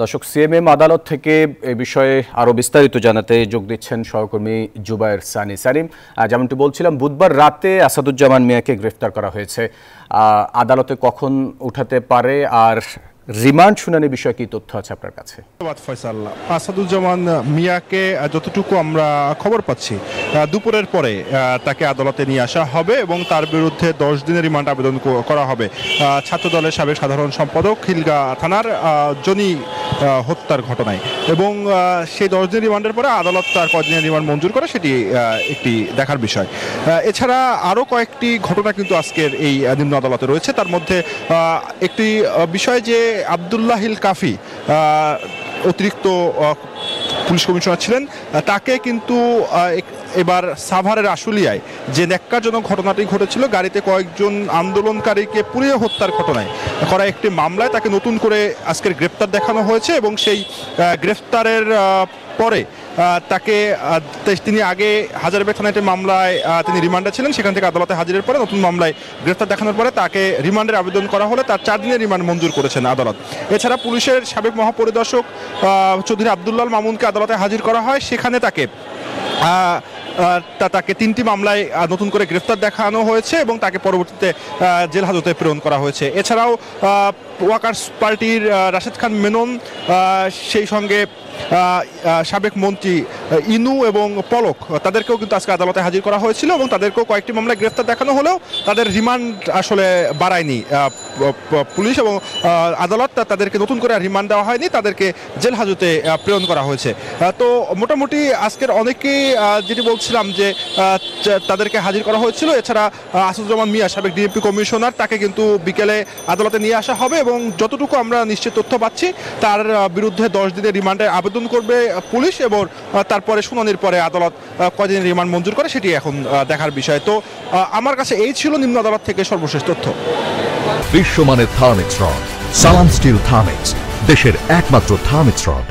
দর্শক, সিএমএম আদালত থেকে এ বিষয়ে আরও বিস্তারিত জানাতে যোগ দিচ্ছেন সহকর্মী জুবায়ের সানি সানিম। যেমনটি বলছিলাম, বুধবার রাতে আসাদুজ্জামান মিয়াকে গ্রেফতার করা হয়েছে। আদালতে কখন উঠাতে পারে আর রিমান্ড শুনানির বিষয়ে কি তথ্য আছে আপনার কাছে? ফয়সাল, আসাদুজ্জামান মিয়াকে যতটুকু আমরা খবর পাচ্ছি দুপুরের পরে তাকে আদালতে নিয়ে আসা হবে এবং তার বিরুদ্ধে 10 দিনের রিমান্ড আবেদন করা হবে ছাত্রদলের সাবেক সাধারণ সম্পাদক খিলগাঁও থানার জনি হত্যার ঘটনায়। এবং সেই 10 দিনের রিমান্ডের পরে আদালত তার কদিনের রিমান্ড মঞ্জুর করে সেটি একটি দেখার বিষয়। এছাড়া আরও কয়েকটি ঘটনা কিন্তু আজকের এই নিম্ন আদালতে রয়েছে। তার মধ্যে একটি বিষয় যে আব্দুল্লাহিল কাফি অতিরিক্ত পুলিশ কমিশনার ছিলেন, তাকে কিন্তু এবার সাভারের আশুলিয়ায় যে ন্যাক্কারজনক ঘটনাটি ঘটেছিল, গাড়িতে কয়েকজন আন্দোলনকারীকে পুড়িয়ে হত্যার ঘটনায় করা একটি মামলায় তাকে নতুন করে আজকের গ্রেফতার দেখানো হয়েছে। এবং সেই গ্রেফতারের পরে তাকে তিনি আগে হাজারীবাগ থানায় একটি মামলায় তিনি রিমান্ডে ছিলেন, সেখান থেকে আদালতে হাজিরের পরে নতুন মামলায় গ্রেফতার দেখানোর পরে তাকে রিমান্ডের আবেদন করা হলে তার 4 দিনের রিমান্ড মঞ্জুর করেছেন আদালত। এছাড়া পুলিশের সাবেক মহাপরিদর্শক চৌধুরী আব্দুল্লাহ মামুনকে আদালতে হাজির করা হয়, সেখানে তাকে 3টি মামলায় নতুন করে গ্রেফতার দেখানো হয়েছে এবং তাকে পরবর্তীতে জেল হাজতে প্রেরণ করা হয়েছে। এছাড়াও ওয়াকার্স পার্টির রাশেদ খান মেনন, সেই সঙ্গে সাবেক মন্ত্রী ইনু এবং পলক, তাদেরকেও কিন্তু আজকে আদালতে হাজির করা হয়েছিল এবং তাদেরকেও কয়েকটি মামলায় গ্রেফতার দেখানো হলেও তাদের রিমান্ড আসলে বাড়ায়নি পুলিশ এবং আদালত। তাদেরকে নতুন করে রিমান্ড দেওয়া হয়নি, তাদেরকে জেল হাজতে প্রেরণ করা হয়েছে। তো মোটামুটি আজকের অনেকেই যেটি বলছিলাম যে তাদেরকে হাজির করা হয়েছিল। এছাড়া আসাদুজ্জামান মিয়া সাবেক ডিএমপি কমিশনার, তাকে কিন্তু বিকেলে আদালতে নিয়ে আসা হবে এবং যতটুকু আমরা নিশ্চিত তথ্য পাচ্ছি তার বিরুদ্ধে 10 দিনের রিমান্ডের আবেদন করবে পুলিশ এবং তারপরে শুনানির পরে আদালত কয়দিনের রিমান্ড মঞ্জুর করে সেটি এখন দেখার বিষয়। তো আমার কাছে এই ছিল নিম্ন আদালত থেকে সর্বশেষ তথ্য। বিশ্বমানের থার্মিক্স রড, সালাম স্টিল থার্মিক্স, দেশের একমাত্র থার্মিক্স রড।